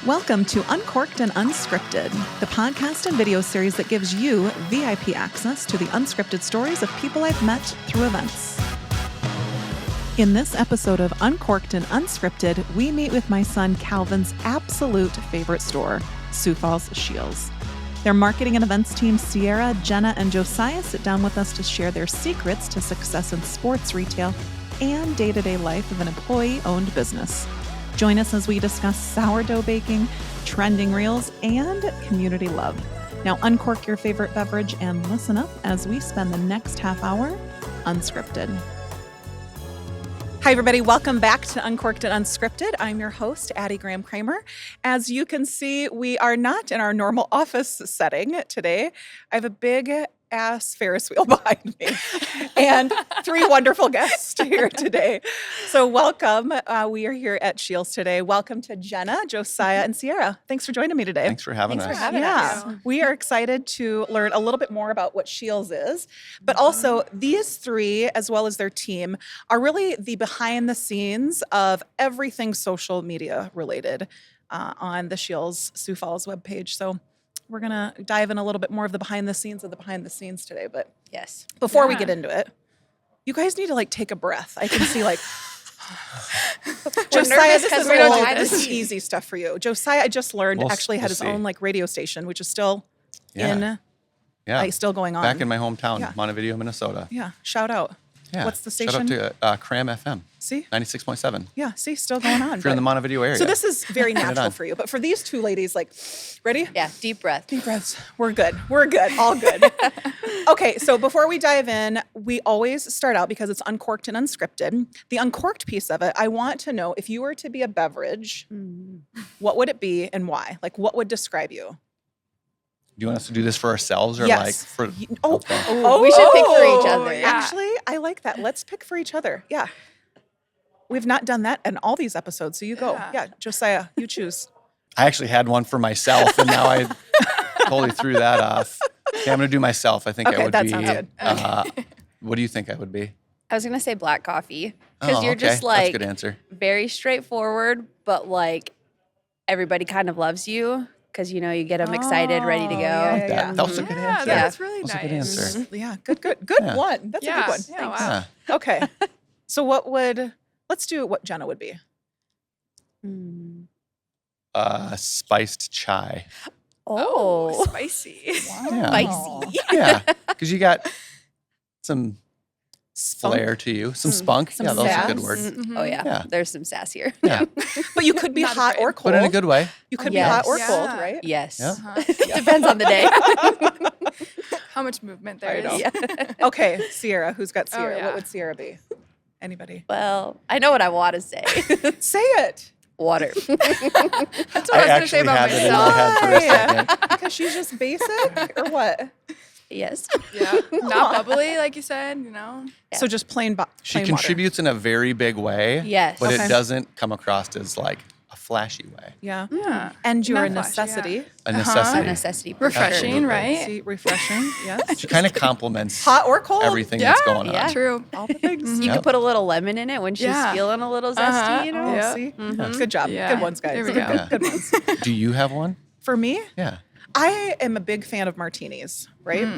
Welcome to Uncorked and Unscripted, the podcast and video series that gives you VIP access to the unscripted stories of people I've met through events. In this episode of Uncorked and Unscripted, we meet with my son Calvin's absolute favorite store, Sioux Falls SCHEELS. Their marketing and events team, Cierra, Jenna, and Josiah, sit down with us to share their secrets to success in sports retail and day-to-day life of an employee-owned business. Join us as we discuss sourdough baking, trending reels, and community love. Now uncork your favorite beverage and listen up as we spend the next half hour unscripted. Hi, everybody. Welcome back to Uncorked and Unscripted. I'm your host, Addie Graham Kramer. As you can see, we are not in our normal office setting today. I have a big ass Ferris wheel behind me and three wonderful guests here today. So welcome. We are here at SCHEELS today. Welcome to Jenna, Josiah, and Cierra. Thanks for joining me today. Thanks for having us. We are excited to learn a little bit more about what SCHEELS is, but also these three, as well as their team, are really the behind the scenes of everything social media related on the SCHEELS Sioux Falls webpage. So we're going to dive in a little bit more of the behind the scenes today. But yes, before we get into it, you guys need to take a breath. I can see Josiah, this is easy stuff for you. Josiah, I just learned, actually had his own radio station, which is still still going on. Back in my hometown, Montevideo, Minnesota. Yeah. Shout out. Yeah. What's the station? Shout out to Cram FM. See? 96.7. Yeah, see, still going on. If you're in the Montevideo area. So this is very natural for you. But for these two ladies, ready? Yeah, deep breath. Deep breaths. We're good. All good. Okay, so before we dive in, we always start out, because it's uncorked and unscripted. The uncorked piece of it, I want to know, if you were to be a beverage, what would it be and why? What would describe you? Do you want us to do this for ourselves or for... we should pick for each other. Yeah. Actually, I like that. Let's pick for each other. Yeah. We've not done that in all these episodes, so you go. Yeah, Josiah, you choose. I actually had one for myself, and now I totally threw that off. Okay, I'm going to do myself. I think I would be... Sounds good. What do you think I would be? I was going to say black coffee, because you're just That's a good answer. Very straightforward, but everybody kind of loves you. Because, you get them excited, ready to go. That was a good answer. That's really nice. That was a good answer. Yeah, good one. That's a good one. Yeah, wow. Okay. So let's do what Jenna would be. Spiced chai. Oh, spicy. Wow. Yeah. Spicy. Yeah, because you got some flair to you, some spunk. Some Those sass. are good word. Mm-hmm. Oh, yeah. There's some sass here. Yeah. But you could be hot or cold. But in a good way. You could be hot or cold, right? Yes. Yeah. Depends on the day. How much movement there is. Yeah. Okay, Cierra. Who's got Cierra? Oh, yeah. What would Cierra be? Anybody? Well, I know what I want to say. Say it. Water. That's what I was going to say about had it in my head for a second. Because she's just basic, or what? Yes. Yeah. Not bubbly, like you said, Yeah. So just plain She plain contributes in a very big way. Yes. But Okay. it doesn't come across as a flashy way. water. Yeah. Yeah. And you're a Not flashy, necessity. A A necessity. necessity. for Refreshing, sure. right? See, refreshing. Yes. She kind of complements Hot or cold. everything Yeah. that's going on. Yeah. True. All the things. You Yep. could put a little lemon in it when she's Yeah. feeling a little zesty, Uh-huh. you know? Oh, Yeah. see? Mhm. Good job. Yeah. Good ones, guys. There we Good, go. good ones. Do you have one? For me, Yeah. I am a big fan of martinis, right?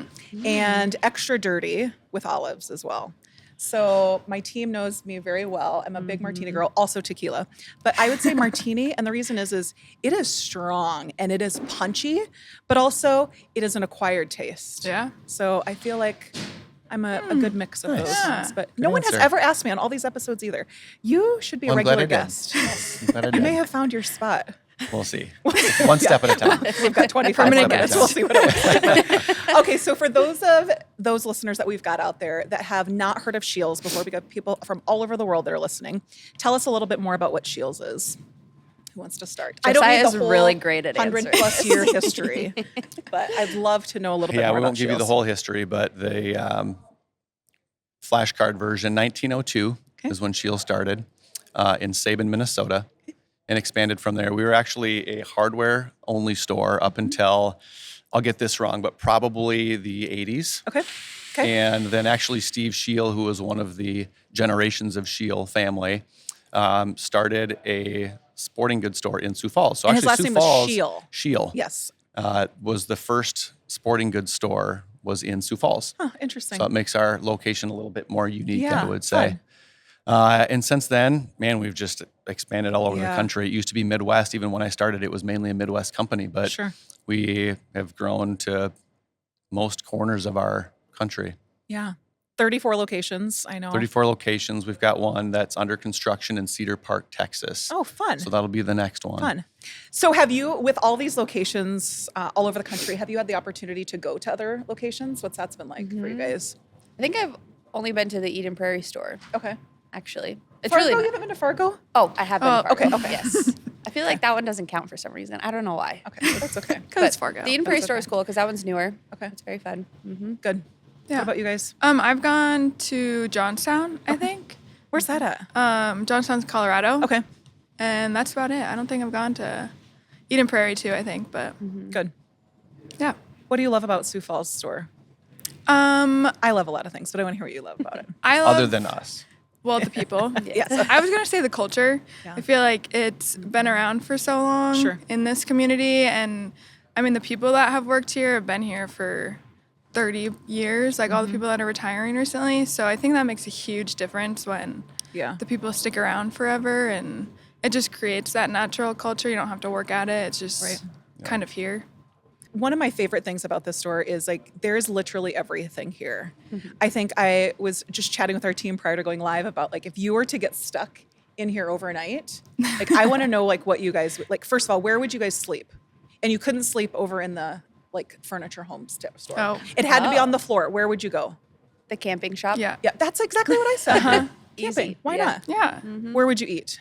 And extra dirty with olives as well. So my team knows me very well. I'm a big martini girl, also tequila. But I would say martini, and the reason is it is strong and it is punchy, but also it is an acquired taste. Yeah. So I feel like I'm a good mix of Nice. those Yeah. things. But no one has answer. ever asked me on all these episodes either. You should be a Well, I'm glad regular I did. guest. I'm glad I You may did. have found your spot. We'll see. One step at a time. We've got 25 Permanent minutes. guest. We'll see what it looks like. Okay, so for those listeners that we've got out there that have not heard of SCHEELS before, we got people from all over the world that are listening. Tell us a little bit more about what SCHEELS is. Who wants to start? Josiah's really great at 100+ year history, but I'd love to know a little bit Yeah, more we about won't give you the SCHEELS. whole history, but the flashcard version, 1902 is when SCHEELS started in Sabin, Minnesota, and expanded from there. We were actually a hardware-only store up until, I'll get this wrong, but probably the 80s. Okay. And then actually Steve Scheel, who was one of the generations of Scheel family, started a sporting goods store in Sioux Falls. So And his actually, last Sioux name was Falls, Scheel. Scheel, Yes. was the first sporting goods store was in Sioux Falls. Huh, interesting. So it makes our location a little bit more unique, Yeah, I would say. And since then, man, we've just expanded all over the country. It used to be Midwest. Even when I started, it was mainly a Midwest company, but we have grown to most corners of our country. Yeah. 34 locations, I know. 34 locations. We've got one that's under construction in Cedar Park, Texas. Oh, fun. So that'll be the next one. Fun. So have you, with all these locations all over the country, have you had the opportunity to go to other locations? What's that been like for you guys? I think I've only been to the Eden Prairie store, Okay. actually. It's Fargo, really you haven't been to Fargo? Oh, I have been to Fargo. okay. Yes. I feel like that one doesn't count for some reason. I don't know why. Okay, that's okay. Because it's Fargo. The Eden Prairie That's store okay. is cool because that one's newer. Okay. It's very fun. Mm-hmm. Good. Yeah. What about you guys? I've gone to Johnstown, I think. Where's that at? Johnstown's Colorado. Okay. And that's about it. I don't think I've gone to Eden Prairie too, I think, but Good. yeah. What do you love about Sioux Falls store? I love a lot of things, but I want to hear what you love about it. I love Other than us. well, the people. Yes. I was gonna say the culture. Yeah. I feel like it's been around for so long Sure. in this community, and I mean the people that have worked here have been here for 30 years. Like all the people that are retiring recently. So I think that makes a huge difference when Yeah. the people stick around forever, and it just creates that natural culture. You don't have to work at it. It's just kind of here. One of my favorite things about this store is like there's literally everything here. I think I was just chatting with our team prior to going live about like if you were to get stuck in here overnight, like I want to know like what you guys like. First of all, where would you guys sleep? And you couldn't sleep over in the like furniture home store. Oh. It had to be on the floor. Where would you go? The camping shop. Yeah. Yeah, that's exactly what I said. Camping. Easy. Why Yeah. not? Yeah. Where would you eat?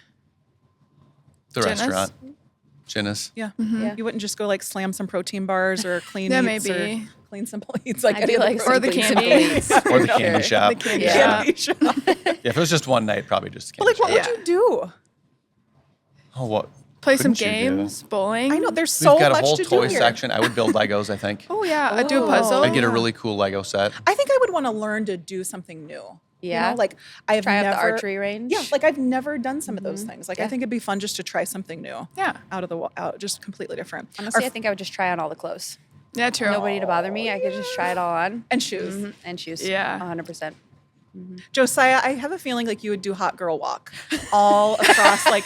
The Jenna's? restaurant. Jenna's. Yeah. Yeah. You wouldn't just go like slam some protein bars or clean Yeah, eats maybe. or clean simple eats like I'd any be of like, Or the simply candy. simple Or the candy shop. The candy Yeah. shop. candy shop. Yeah, if it was just one night, probably just But like, what candy shop. would you do? Oh, what? Play some couldn't you do? games, bowling. I know there's so We've got much a whole to do toy here. section. I would build Legos, I think. Oh yeah, I do a puzzle. I'd get a really cool Lego set. I think I would want to learn to do something new. Yeah. You know, like I've Try out never the archery range. Yeah, like I've never done some of those things. Like I Yeah. think it'd be fun just to try something new. Yeah. Out just completely different. Honestly, Our- I think I would just try on all the clothes. Yeah, true. Nobody to bother me. I could just try it all on. and shoes. And shoes. Yeah. 100%. Josiah, I have a feeling like you would do hot girl walk all across like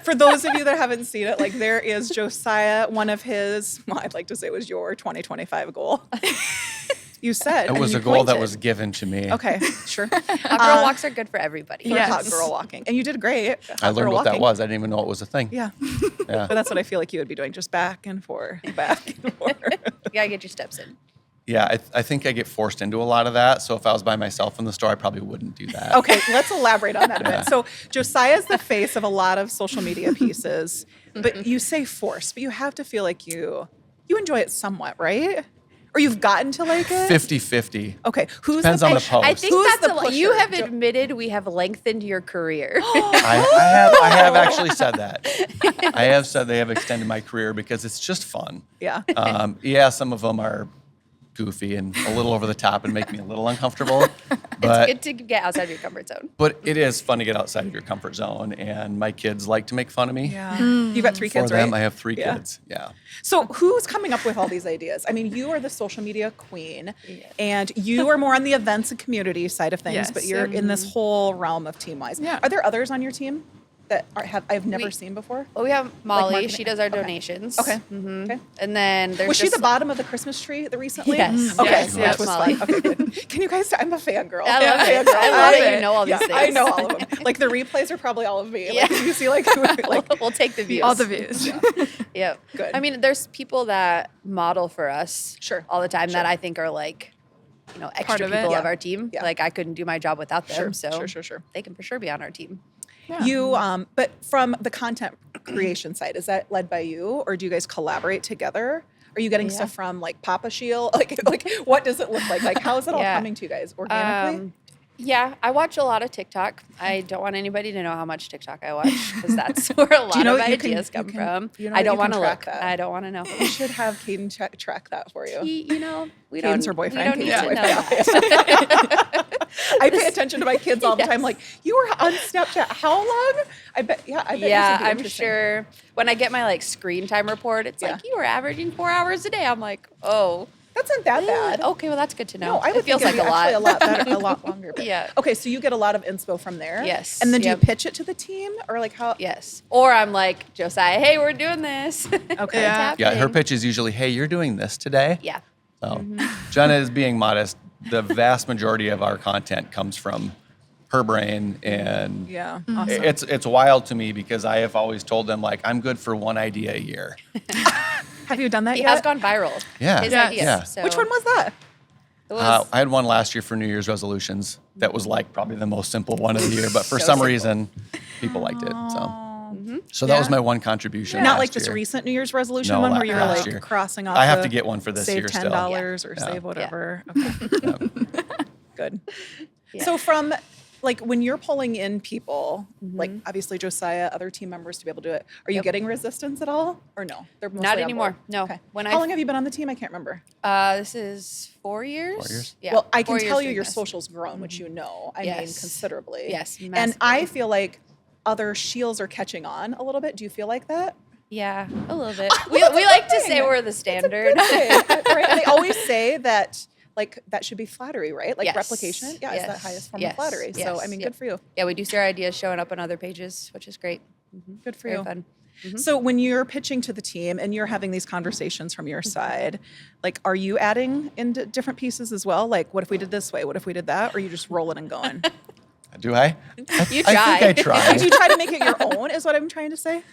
for those of you that haven't seen it, like there is Josiah, one of his, well, I'd like to say it was your 2025 goal. You said. It and was you a goal that pointed. was given to me. Okay, sure. Hot girl walks are good for everybody. For Yes. hot girl walking. And you did great. I hot learned girl what that walking. was. I didn't even know it was a thing. Yeah. Yeah. But that's what I feel like you would be doing, just back and forth, back and forth. You gotta get your steps in. Yeah, I think I get forced into a lot of that. So if I was by myself in the store, I probably wouldn't do that. Okay, let's elaborate on that a bit. So Josiah's the face of a lot of social media pieces, but you say force, but you have to feel like you enjoy it somewhat, right? Or you've gotten to like it? 50-50. Okay, who's Depends the on the push- post. I think Who's that's the a lot. You pusher? have admitted we have lengthened your career. I have actually said that. I have said they have extended my career because it's just fun. Yeah. Yeah, some of them are goofy and a little over the top and make me a little uncomfortable. But Good to get outside of your comfort zone. but it is fun to get outside of your comfort zone, and my kids like to make fun of me. Yeah. You've got three For kids, them, right? I have 3 Yeah. kids. Yeah. So who's coming up with all these ideas? I mean, you are the social media queen, and you are more on the events and community side of things, Yes. but you're in this whole realm of Team Wise. Yeah. Are there others on your team that I've never We- seen before? Well, we have Molly. marketing- She does our okay. donations. Okay. Mhm. Okay. And then there's Was she just the bottom of the Christmas tree recently? Yes. Okay. Yes, Which yes. was Molly. fun. Okay, good. Can you guys? I'm a fangirl. I love I'm a it. fangirl. I love that it. you know all these Yeah, things. I know all of them. Like the replays are probably all of me. Like Yeah. you see, like We'll take the views. All the views. Yep. Good. I mean, there's people that model for us Sure. all the time Sure. that I think are like, extra of it. people Yeah. of our team. Yeah. Like I couldn't do my job without them. Sure, So sure. they can for sure be on our team. You, but from the content creation side, is that led by you, or do you guys collaborate together? Are you getting stuff from like Papa Shield? Like what does it look like? Like how is it all Yeah. coming to you guys organically? Yeah, I watch a lot of TikTok. I don't want anybody to know how much TikTok I watch because that's where a lot of ideas come from. I don't want to look. I don't want to know. We should have Caden track that for you. We Caden's don't. her boyfriend. We don't need Caden's to know boyfriend. that. I pay attention to my kids all the time. Yes. Like, you were on Snapchat how long? I bet yours would be I'm interesting. sure when I get my like screen time report, it's like you were averaging 4 hours a day. I'm like, oh. That's not that bad. Okay, well that's good to know. No, I would it feels think like it'd be actually a lot. better, a lot longer. But. Yeah. Okay, so you get a lot of inspo from there. Yes. And then do you pitch it to the team, or like how? Yes. Or I'm like, Josiah, hey, we're doing this. Okay. Yeah, her pitch is usually, hey, you're doing this today. Yeah. So Jenna is being modest. The vast majority of our content comes from her brain, and Yeah. Awesome. it's wild to me because I have always told them, like, I'm good for one idea a year. Have you done that He yet? has gone viral. Yeah. His Yes. ideas. Yeah. So Which one was that? it was, I had one last year for New Year's resolutions that was like probably the most simple one of the year, but for So some simple. reason, people liked it. So that was my one contribution. Not last like this year. recent New Year's resolution No, one where you were last like year. crossing off. I have the to get one for this save year still. $10 or Yeah. save whatever. Okay. Good. Yeah. So from like when you're pulling in people, like obviously Josiah, other team members to be able to do it, are you getting resistance at all, or no? They're mostly Not on anymore. board? No. Okay. When How I- long have you been on the team? I can't remember. this is 4 years. 4 years? Yeah. Well, I 4 can years tell you doing your this. social's grown, which you know. I mean, Yes. considerably. Yes, And massively. I feel like other shields are catching on a little bit. Do you feel like that? Yeah, a little bit. Well, we that's a like good to say thing. we're the standard. Okay, right? And they always say that, like, that should be flattery, right? Like Yes. replication. Yeah, is that Yes. highest form Yes. of flattery. So, Yes. I mean, Yep. good for you. Yeah, we do see our ideas showing up on other pages, which is great. Good for Very you. fun. So when you're pitching to the team and you're having these conversations from your side, like, are you adding into different pieces as well? Like, what if we did this way? What if we did that? Or are you just rolling and going? Do I? You I think I try. Do you try to make it your own is what I'm trying to say?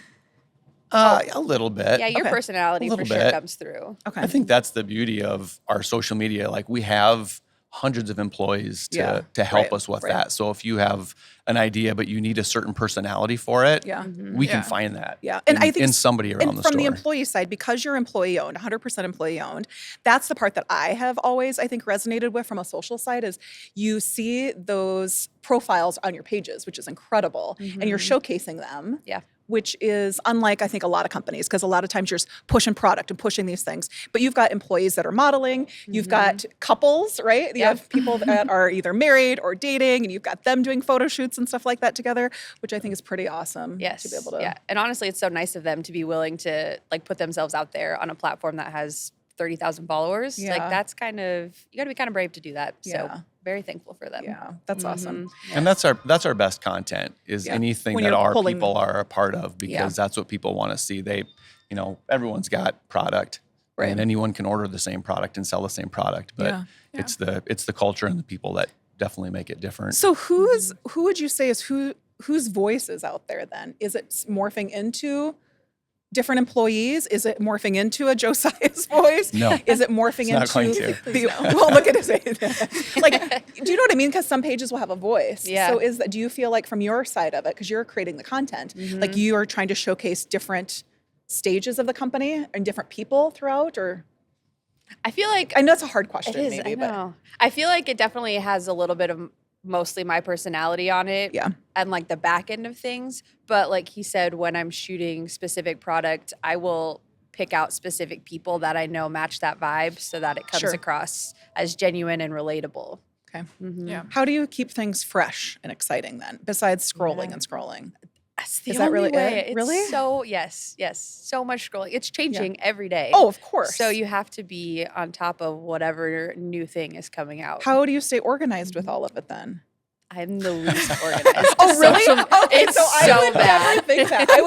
A little bit. Yeah, your Okay. personality A for little sure bit. comes through. Okay. I think that's the beauty of our social media. Like, we have hundreds of employees to help right, us with right. that. So if you have an idea, but you need a certain personality for it, Yeah. we Yeah. can find that. Yeah, and I think in somebody around and the from store. the employee side, because you're employee owned, 100% employee owned, that's the part that I have always, I think, resonated with from a social side is you see those profiles on your pages, which is incredible, and you're showcasing them. Yeah. Which is unlike, I think, a lot of companies, because a lot of times you're just pushing product and pushing these things. But you've got employees that are modeling, you've got couples, right? You have people that are either married or dating, and you've got them doing photo shoots and stuff like that together, which I think is pretty awesome. Yes. To be able to. Yeah. And honestly, it's so nice of them to be willing to like put themselves out there on a platform that has 30,000 followers. Yeah. Like that's kind of, you got to be kind of brave to do that. Yeah. So very thankful for them. Yeah, that's awesome. And that's our best content is Yeah. anything When that you're our pulling- people are a part of, because Yeah. that's what people want to see. They, everyone's got product, Right. and anyone can order the same product and sell the same product. But Yeah. it's the culture and the people that definitely make it different. So who would you say is whose voice is out there then? Is it morphing into different employees? Is it morphing into a Josiah's voice? No. Is it morphing It's not into going to. the well, look at his like, do you know what I mean? Because some pages will have a voice. Yeah. So do you feel like from your side of it, because you're creating the content, like you are trying to showcase different stages of the company and different people throughout, or I feel like I know it's a hard question, it is. maybe, I but know. I feel like it definitely has a little bit of mostly my personality on it. Yeah. And like the back end of things. But like he said, when I'm shooting specific product, I will pick out specific people that I know match that vibe so that it comes Sure. across as genuine and relatable. okay. Yeah. How do you keep things fresh and exciting then, besides scrolling and scrolling? That's the Is that only really way. it? It's Really? so yes. So much scrolling. It's changing every day. Oh, of course. So you have to be on top of whatever new thing is coming out. How do you stay organized with all of it then? I'm the least organized. Oh, really? Social- Okay, it's so I so would bad. never think that. I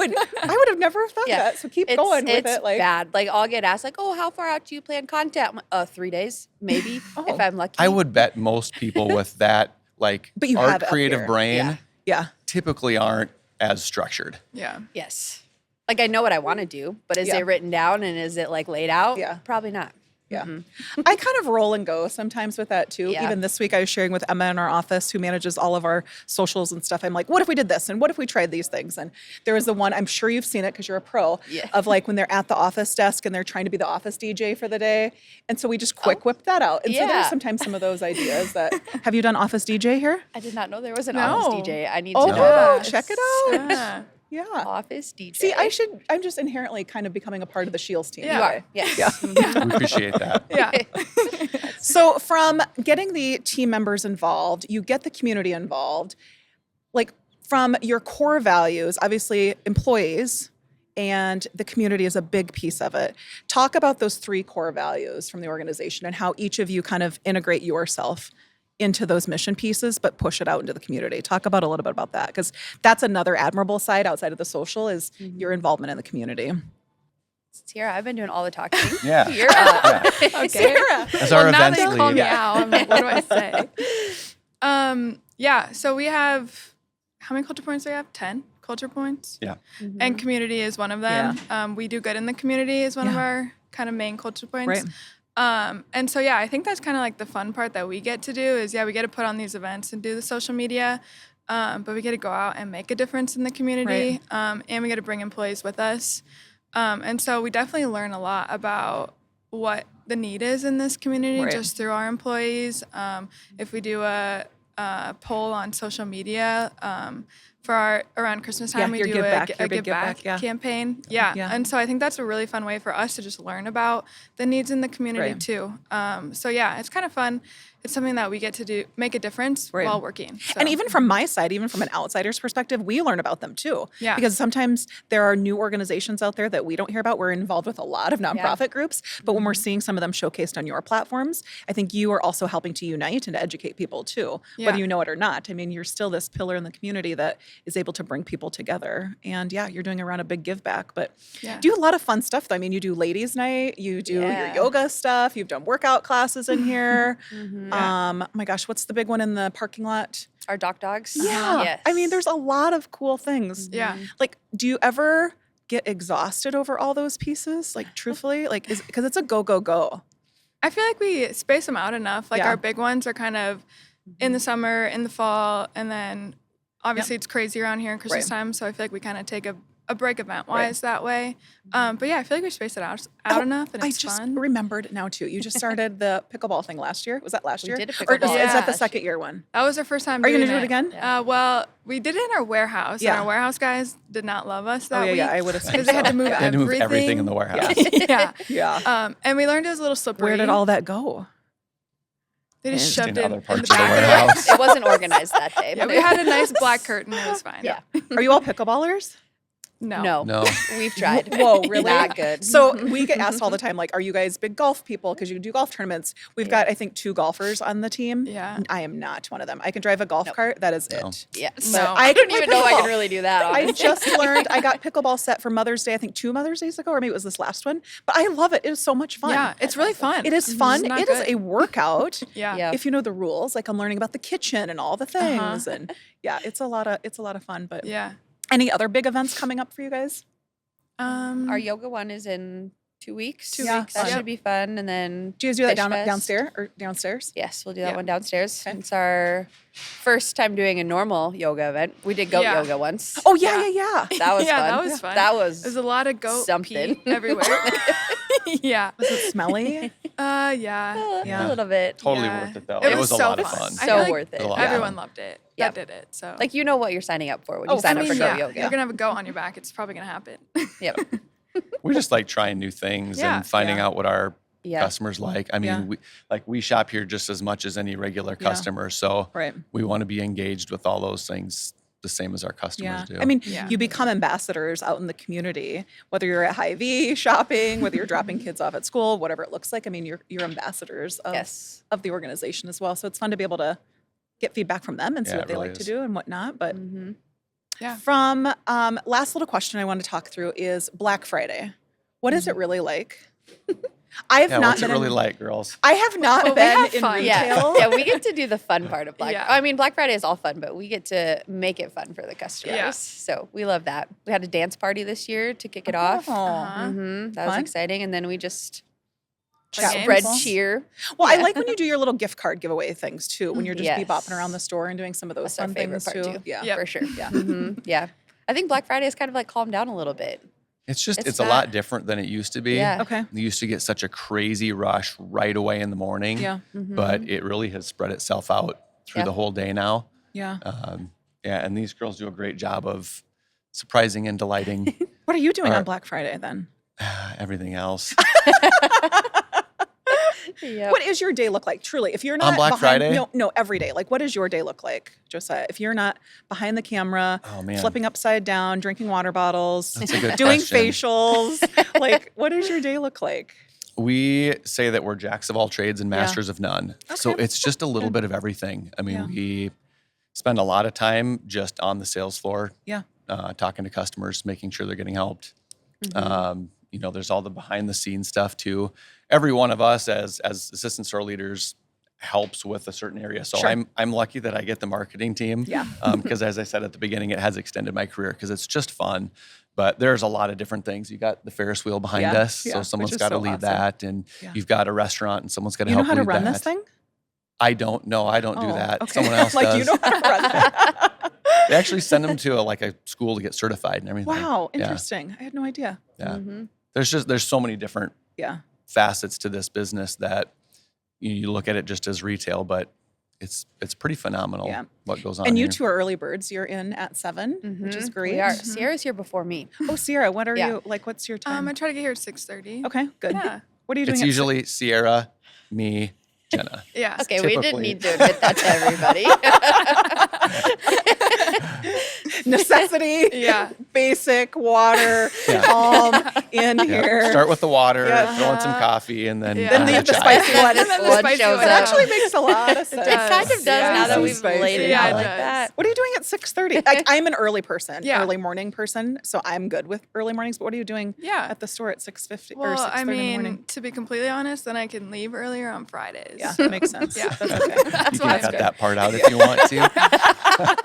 would have never thought Yeah. that. So keep going with it's it. Like, bad. Like I'll get asked, like, "Oh, how far out do you plan content?" I'm like, 3 days, maybe, Oh. if I'm lucky. I would bet most people with that, like, But you have art it up creative here. brain Yeah. yeah. typically aren't as structured. Yeah. Yes. Like I know what I want to do, but is Yeah. it written down and is it like laid out? Yeah. Probably not. Yeah. I kind of roll and go sometimes with that too. Yeah. Even this week I was sharing with Emma in our office who manages all of our socials and stuff. I'm like, what if we did this? And what if we tried these things? And there was the one, I'm sure you've seen it because you're a pro, of like when they're at the office desk and they're trying to be the office DJ for the day. And so we just quick whipped that out. And so there's sometimes some of those ideas that, have you done office DJ here? I did not know there was an office DJ. I need to Oh, know that. check it out. Yeah. Office DJ. See, I'm just inherently kind of becoming a part of the SCHEELS team. You are. Yes. Yeah. We appreciate that. Yeah. So from getting the team members involved, you get the community involved. Like from your core values, obviously employees and the community is a big piece of it. Talk about those 3 core values from the organization and how each of you kind of integrate yourself into those mission pieces, but push it out into the community. Talk about a little bit about that, because that's another admirable side outside of the social is your involvement in the community. Cierra, I've been doing all the talking. Yeah. You're up. Okay. Cierra. As our now events that you call lead. me out, I'm like, what do I say? Yeah, so we have, how many culture points do we have? 10 culture points? Yeah. And community is one of them. We do good in the community is one of our kind of main culture points. Right. And so, yeah, I think that's kind of like the fun part that we get to do is, we get to put on these events and do the social media, but we get to go out and make a difference in the community, and we get to bring employees with us. And so we definitely learn a lot about what the need is in this community just through our employees. If we do a poll on social media, for our around Christmas time, we do a give back campaign. Yeah. And so I think that's a really fun way for us to just learn about the needs in the community too. So yeah, it's kind of fun. It's something that we get to do, make a difference while working. So. And even from my side, even from an outsider's perspective, we learn about them too. Yeah. Because sometimes there are new organizations out there that we don't hear about. We're involved with a lot of nonprofit groups, but when we're seeing some of them showcased on your platforms, I think you are also helping to unite and to educate people too, whether you know it or not. I mean, you're still this pillar in the community that is able to bring people together. And you're doing around a big give back, but do a lot of fun stuff though. I mean, you do ladies night, you do your yoga stuff, you've done workout classes in here. My gosh, what's the big one in the parking lot? Our dogs. Yeah. Yes. I mean, there's a lot of cool things. Yeah. Like, do you ever get exhausted over all those pieces? Like, truthfully, like, because it's a go, go, go. I feel like we space them out enough. Like our big ones are kind of in the summer, in the fall, and then obviously it's crazy around here in Christmas time. So I feel like we kind of take a break event-wise that way. But I feel like we space it out enough, and it's just fun. remembered now, too. You just started the pickleball thing last year. Was that last year? We did a Or pickleball. is that the last second year one? That was our first time Are you doing going to do it again? Well, we did it in our warehouse, and our warehouse guys did not love us that week. I would have because they had to move They had to move everything in the warehouse. Yeah. And we learned it was a little slippery. Where did all that go? They just shoved in it other in parts the of the back. warehouse. It wasn't organized that day. Yeah, But we had a nice black curtain. It was fine. Yeah. Are you all pickleballers? No. No. We've tried. Whoa, really? Not good. So we get asked all the time, like, are you guys big golf people? Because you do golf tournaments. We've got, I think, 2 golfers on the team. Yeah. I am not one of them. I can drive a golf cart. That is it. Yeah. No. I don't play even know I pickleball. can really do that. I Honestly. just learned I got pickleball set for Mother's Day, I think 2 Mother's Days ago, or maybe it was this last one. But I love it. It is so much fun. Yeah, it's really fun. It is fun. not It is good. a workout. Yeah. If you know the rules. Like I'm learning about the kitchen and all the things. And it's a lot of fun. But Yeah. any other big events coming up for you guys? Our yoga one is in 2 weeks. 2 Yeah. weeks. That Yep. should be fun. And then Do you guys do that Fish Fest. downstairs or downstairs? Yes, we'll do that Yeah. one downstairs. It's our first time doing a normal yoga event. We did goat Yeah. yoga once. Oh yeah. That was Yeah, fun. that was fun. That was There's a lot of goat something. pee everywhere. Yeah. Was it smelly? Yeah. Yeah. a little bit. Totally Yeah. worth it, though. It It was was a so lot of fun. fun. I So feel like worth it. a lot of Everyone fun. loved it. Yep. That did it. So Like you know what you're signing up for when you sign up for goat yoga. You're gonna have a goat on your back. It's probably gonna happen. Yep. We just like trying new things Yeah. and finding out what our Yeah. customers like. I mean, we shop here just as much as any regular customer. So Right. we want to be engaged with all those things the same as our customers do. I mean, Yeah. you become ambassadors out in the community, whether you're at Hy-Vee shopping, whether you're dropping kids off at school, whatever it looks like. I mean, you're ambassadors of the organization as well. So it's fun to be able to get feedback from them and see Yeah, what it they really like to is. do and whatnot. But Yeah. from last little question I want to talk through is Black Friday. What is it really like? I have yeah, not what's it been really in, like, girls? I have not Well, we been have in fun. retail. Yeah, we get to do the fun part of Black. Yeah. I mean, Black Friday is all fun, but we get to make it fun for the customers. Yeah. So we love that. We had a dance party this year to kick it off. Oh. That was Fun. exciting, and then we just chat with Spread people. cheer. Well, I like when you do your little gift card giveaway things too, when you're just Yes. bebopping around the store and doing some of those That's our fun favorite things part too. too. Yeah. Yep. For sure. Yeah. Yeah. I think Black Friday has kind of like calmed down a little bit. It's It's a lot not- different than it used to be. Yeah. Okay. You used to get such a crazy rush right away in the morning. Yeah. But it really has spread itself out through Yeah. the whole day now. Yeah. Yeah, and these girls do a great job of surprising and delighting What are you doing All on right. Black Friday then? everything else. Yep. What does your day look like? Truly, if you're not On Black behind, Friday? no, every day. Like, what does your day look like, Josiah? If you're not behind the camera, Oh, man. flipping upside down, drinking water bottles, That's a good doing question. facials, like, what does your day look like? We say that we're jacks of all trades and masters of none. So Okay. it's just a little bit of everything. I mean, Yeah. we spend a lot of time just on the sales floor, Yeah. talking to customers, making sure they're getting helped. Mm-hmm. There's all the behind the scenes stuff too. Every one of us as assistant store leaders helps with a certain area. So Sure. I'm lucky that I get the marketing team. Yeah. Because as I said at the beginning, it has extended my career because it's just fun. But there's a lot of different things. You got the Ferris wheel behind Yeah, us, yeah, so which someone's is got to so lead awesome. that, and Yeah. you've got a restaurant, and someone's got to You know help how to lead run that. this thing? I don't know. I don't do Oh, that. okay. Someone else like, does. you know how to run that. They actually send them to a school to get certified and everything. Wow, Yeah. interesting. I had no idea. Yeah. There's so many different Yeah. facets to this business that you look at it just as retail, but it's pretty phenomenal Yeah. what goes on. And you here. two are early birds. You're in at 7, which is great. We are. Sierra's here before me. Oh, Sierra, what are Yeah. you like? What's your time? I try to get here at 6:30. Okay, good. Yeah. What are you doing? It's at usually Cierra, me, Jenna. Yeah. Okay, we didn't Typically. need to admit that to everybody. necessity? Yeah. Basic water, Yeah. calm in Yeah. here. Start with the water, Yeah. throw in some coffee, and then Yeah. Then add leave the chai. spicy one. And then the One spicy shows one. It up. actually makes a lot of sense. It kind of does Yeah, now that so we've laid it spicy. out Yeah, it like does. that. What are you doing at 6:30? I'm an early person, Yeah. early morning person, so I'm good with early mornings. But what are you doing Yeah. at the store at 6:50 or Well, 6:30 I in the morning? mean, to be completely honest, then I can leave earlier on Fridays. Yeah, that makes sense. Yeah. That's okay. That's You why can it's cut good. that part out if you want to.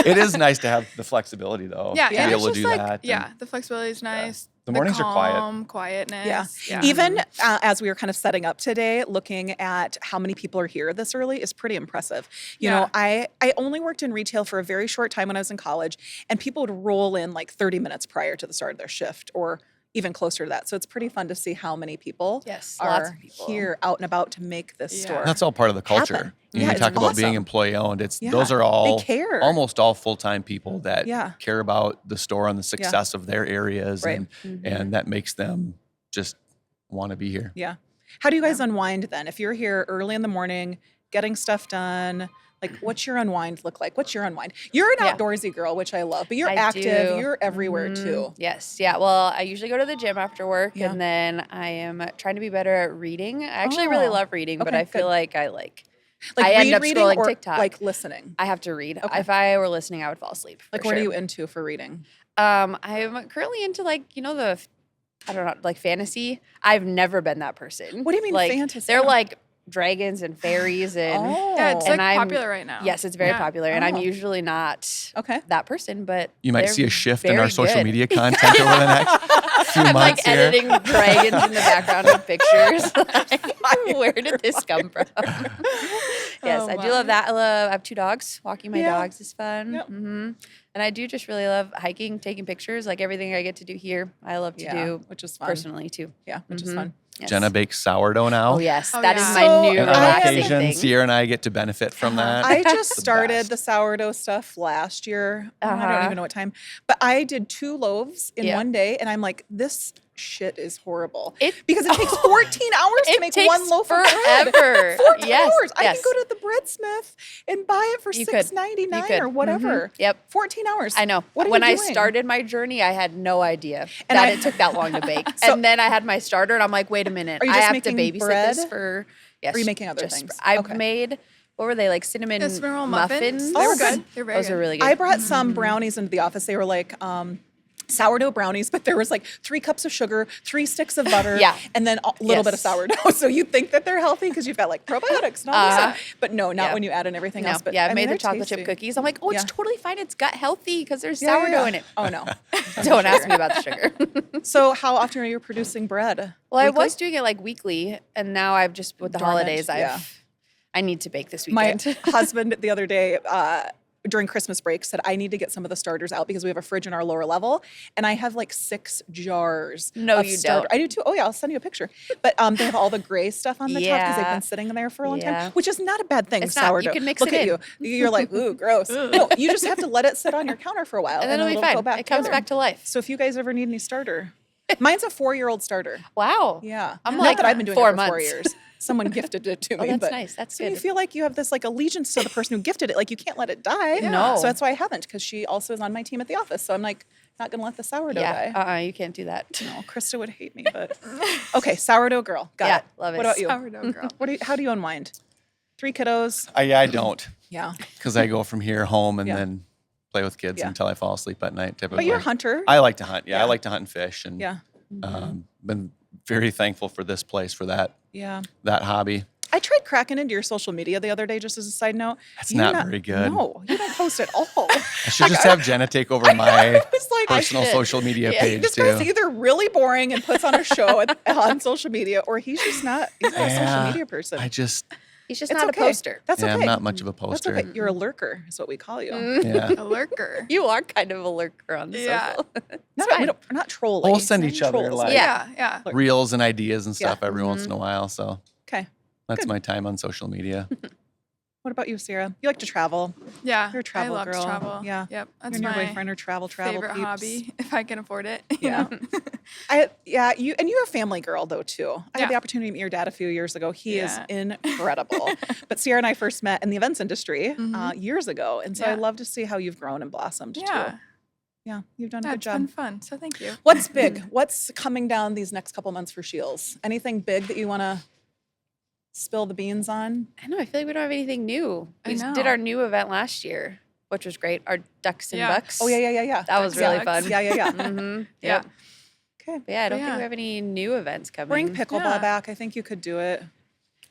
It is nice to have the flexibility, though. Yeah, to yeah. be It's able to just do like, that. yeah, the flexibility is nice. The mornings are quiet. calm, quietness. Yeah. Even as we were kind of setting up today, looking at how many people are here this early is pretty impressive. You know, I only worked in retail for a very short time when I was in college, and people would roll in like 30 minutes prior to the start of their shift or even closer to that. So it's pretty fun to see how many people Yes, are lots of people. here out and about to make this Yeah. store. That's all part of the culture. happen. You Yeah, know, you it's talk about being awesome. employee owned. Those Yeah, are all they care. almost all full time people that Yeah. care about the store and the success of their areas, Right. and that makes them just want to be here. Yeah. How do you guys unwind then? If you're here early in the morning, getting stuff done, like what's your unwind look like? What's your unwind? You're an Yeah. outdoorsy girl, which I love, but you're I active. do. You're everywhere too. Yes. Yeah. Well, I usually go to the gym after work, Yeah. and then I am trying to be better at reading. I actually really Oh, love reading, but okay, I feel good. like I Like I end up reading scrolling or TikTok. like listening. I have to read. Okay. If I were listening, I would fall asleep. Like for what are sure. you into for reading? I'm currently into I don't know, like fantasy. I've never been that person. What do you mean like, fantasy? They're like dragons and fairies and Yeah, it's And like I'm- popular right now. yes, it's very Yeah. popular, and I'm Oh. usually not Okay. that person. But You might they're see a shift in our very social good. media content over the next few I'm months like here. editing dragons in the background of pictures. Like, where did this come from? Yes, Oh, I do wow. love that. I have 2 dogs. Walking my Yeah. dogs is fun. Yep. And I do just really love hiking, taking pictures. Like everything I get to do here, I love to Yeah, do which is fun. personally too. Yeah, which is fun. Yes. Jenna bakes sourdough now. Oh yes, Oh, that is yeah. my So, new And on relaxing occasion, thing. Cierra and I get to benefit from that. I just It's the started best. the sourdough stuff last year. I don't Uh-huh. even know what time, but I did 2 loaves in Yeah. one day, and I'm like, this shit is horrible It- because it takes 14 hours to It make takes one loaf of bread. forever. 14 Yes, hours. I can yes. go to the breadsmith and buy it for You could. $6.99 You could. or whatever. Yep. 14 hours. I know. What are when you I doing? started my journey, I had no idea And that I- it took that long to bake. So- and then I had my starter, and I'm like, wait a minute, Are you I just have to making babysit bread? this for. Yes. Are you making other just- things? I've Okay. made. What were they like? Cinnamon, Yeah, cinnamon roll muffins. muffins. Oh, They were good. good. They're very Those good. are really good. I brought some brownies into the office. They were like, sourdough brownies, but there was like 3 cups of sugar, 3 sticks of butter, Yeah. and then a little bit of sourdough. So you think that they're healthy because you've got like probiotics and all this stuff. But no, not when you add in everything else. But I I made mean, the they're chocolate tasty. chip cookies. I'm like, oh, it's totally fine. It's gut healthy because there's Yeah, yeah, sourdough yeah. in it. Oh no. Don't ask me about the sugar. So how often are you producing bread? Well, I Weekly? was doing it like weekly, and now I've just with the Dormant, holidays, yeah. I need to bake this My weekend. husband the other day during Christmas break said, I need to get some of the starters out because we have a fridge in our lower level. And I have like 6 jars No, of you starter. don't. I do too. Oh yeah, I'll send you a picture. But they have all the gray stuff on the top because they've Yeah. been sitting there for a long Yeah. time, which is not a bad thing, It's not. You sourdough. can mix Look it at in. you. You're like, ooh, gross. No, you just have to let it sit on your counter for a while. and then it'll be fine. Go back It comes together. back to life. So if you guys ever need any starter, mine's a 4-year-old starter. Wow. Yeah. I'm Not like that I've been doing 4 it for 4 months. years. Someone gifted it to Oh, me. that's but nice. That's so you good. feel like you have this like allegiance to the person who gifted it. Like you can't let it die. No. So that's why I haven't, because she also is on my team at the office. So I'm like, not gonna let the sourdough die. You can't do that. No, Krista would hate me, but okay, sourdough girl. Got Yeah, it. love it. What about you? Sourdough girl. How do you unwind? 3 kiddos. I don't, Yeah. because I go from here home and Yeah. then play with kids Yeah. until I fall asleep at night. Typically, But you're a hunter. I like to hunt. Yeah, Yeah. I like to hunt and fish, and Yeah. been very thankful for this place for that Yeah. hobby. I tried cracking into your social media the other day, just as a side note. That's You're not very good. No, you don't post at all. I should just have Jenna take over my It's like personal should. social media Yeah. page this too. guy's either really boring and puts on a show on social media, or he's just not. He's not a social Yeah. media person. I just, He's just It's not okay. a poster. That's yeah, okay. I'm not much of a That's poster. okay. You're a lurker, is what we call you. Yeah. A lurker. You are kind of a lurker on the Yeah. social. Not, fine. we're not trolling. We'll send each other, like, Yeah. Yeah. reels and ideas and stuff every once Mm-hmm. in a while. So Okay. that's Good. my time on social media. What about you, Cierra? You like to travel. Yeah. You're a travel I love girl. to travel. Yeah. Yep. You That's and your my boyfriend are travel favorite peeps. hobby if I can afford it. Yeah. You're a family girl though too. I had the opportunity to meet your dad a few years ago. He is Yeah. incredible. But Cierra and I first met in the events industry years ago, and so I Yeah. love to see how you've grown and blossomed too. Yeah. Yeah, you've done a Yeah, good it's job. been fun. So thank you. What's big? What's coming down these next couple months for Scheels? Anything big that you want to spill the beans on? I know. I feel like we don't have anything new. I We know. did our new event last year, which was great. Our Ducks and Yeah. Bucks. Oh yeah. That was Ducks really and fun. Bucks. Yeah. Mm-hmm. Yeah. Yep. Okay. But yeah, I don't think yeah. we have any new events coming. Bring pickleball Yeah. back. I think you could do it.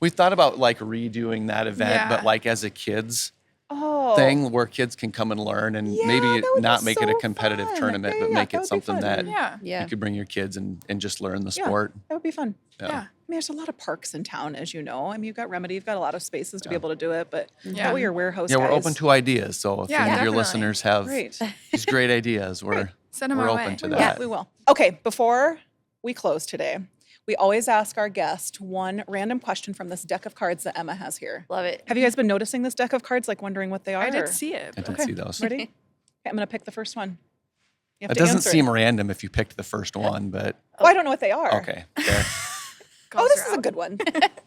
We thought about like redoing that event, Yeah. but like as a kids Oh. thing where kids can come and learn and Yeah, maybe that would not be make it a so competitive fun. tournament, Yeah, but yeah, make that it would be something fun. that Yeah. Yeah. you could bring your kids and just learn the Yeah. sport. That would be fun. Yeah. Yeah. I mean, there's a lot of parks in town, as you know. I mean, you've got Remedy, you've got a lot of spaces to be able to do it, but Yeah. that way your warehouse Yeah, we're guys- open to ideas. So if Yeah, any of your definitely. listeners have Great. these great ideas, we're Send 'em we're our open way. to Yeah, that. we will. Okay, before we close today, we always ask our guest one random question from this deck of cards that Emma has here. Love it. Have you guys been noticing this deck of cards, like wondering what they are? I or- did see it. I but- did see those. Ready? Okay, I'm going to pick the first one. You have It to doesn't answer seem random if you picked the first one, but Oh, I don't know what they are. okay. Fair. Oh, Calls this her is a out. good one.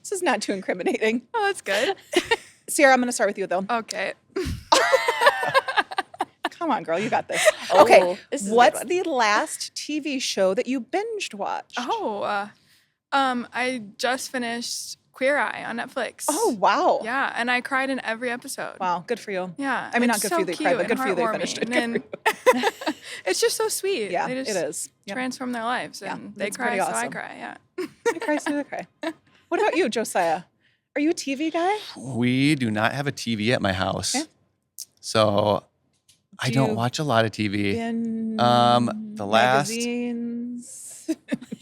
This is not too incriminating. Oh, that's good. Sierra, I'm going to start with you, though. Okay. Come on, girl, you got this. Oh, Okay, this is a good what's one. the last TV show that you binged watched? Oh, I just finished Queer Eye on Netflix. Oh, wow. Yeah, and I cried in every episode. Wow, good for you. Yeah. I mean, it's not good for you so they cried, but cute good and for you they heartwarming. finished it. And Good then it's just so sweet. Yeah, they it just is. Yep. transform their lives, Yeah, and they it's cry, pretty so I awesome. cry. Yeah. I cry, so I cry. What about you, Josiah? Are you a TV guy? We do not have a TV at my house. Okay. So I Do don't you watch a lot of TV. In the last- magazines.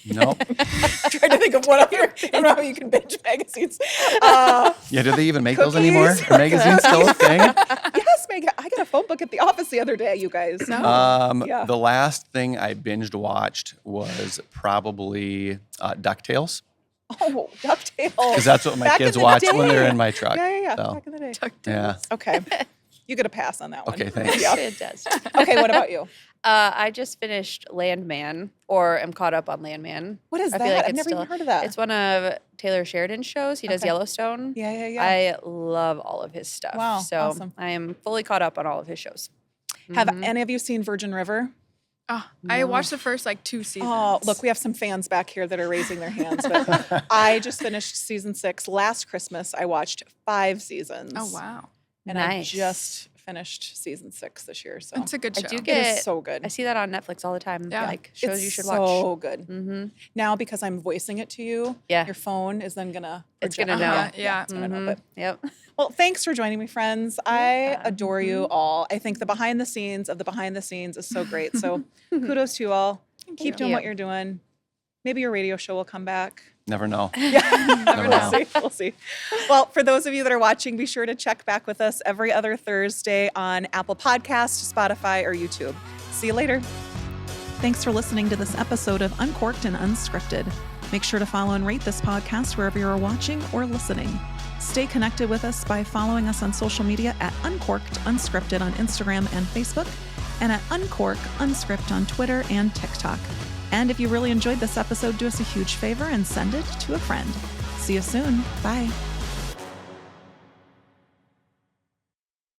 Nope. I'm trying to think of what other. I don't know how you can binge magazines. Yeah, do they even make those Cookies? anymore? Are magazines still a thing? Yes, Meg. I got a phone book at the office the other day. You guys. No. Yeah. The last thing I binged watched was probably DuckTales, Oh, DuckTales. because that's what my Back in kids the watch day. when they're in my truck. Yeah. So, Back in the day. yeah. Okay. You get a pass on that one. Okay, thanks. Yeah. Fantastic. Okay, what about you? I just finished Landman, or am caught up on Landman. What is I that? feel like I've it's never even still- heard of that. It's one of Taylor Sheridan's shows. He does Okay. Yellowstone. Yeah. I love all of his stuff. Wow, So awesome. I am fully caught up on all of his shows. Have Mhm. any of you seen Virgin River? Oh, I watched the first 2 seasons. Oh, look, we have some fans back here that are raising their hands. But I just finished season 6 last Christmas. I watched 5 seasons. Oh wow. And I Nice. just finished season 6 this year. So It's a good I show. do it get is so good. I see that on Netflix all the time. Yeah. Like shows It's you should so watch. good. Mm-hmm. Now because I'm voicing it to you, Yeah. your phone is then gonna It's project- gonna know. Yeah. it's gonna know. But Yep. well, thanks for joining me, friends. I Yeah. adore you all. I think the behind the scenes of the behind the scenes is so great. So kudos to you all. Keep you. doing what you're doing. Maybe your radio show will come back. Never know. Yeah, Never know. We'll see. Well, for those of you that are watching, be sure to check back with us every other Thursday on Apple Podcasts, Spotify, or YouTube. See you later. Thanks for listening to this episode of Uncorked and Unscripted. Make sure to follow and rate this podcast wherever you're watching or listening. Stay connected with us by following us on social media at Uncorked Unscripted on Instagram and Facebook, and at Uncork Unscript on Twitter and TikTok. And if you really enjoyed this episode, do us a huge favor and send it to a friend. See you soon. Bye.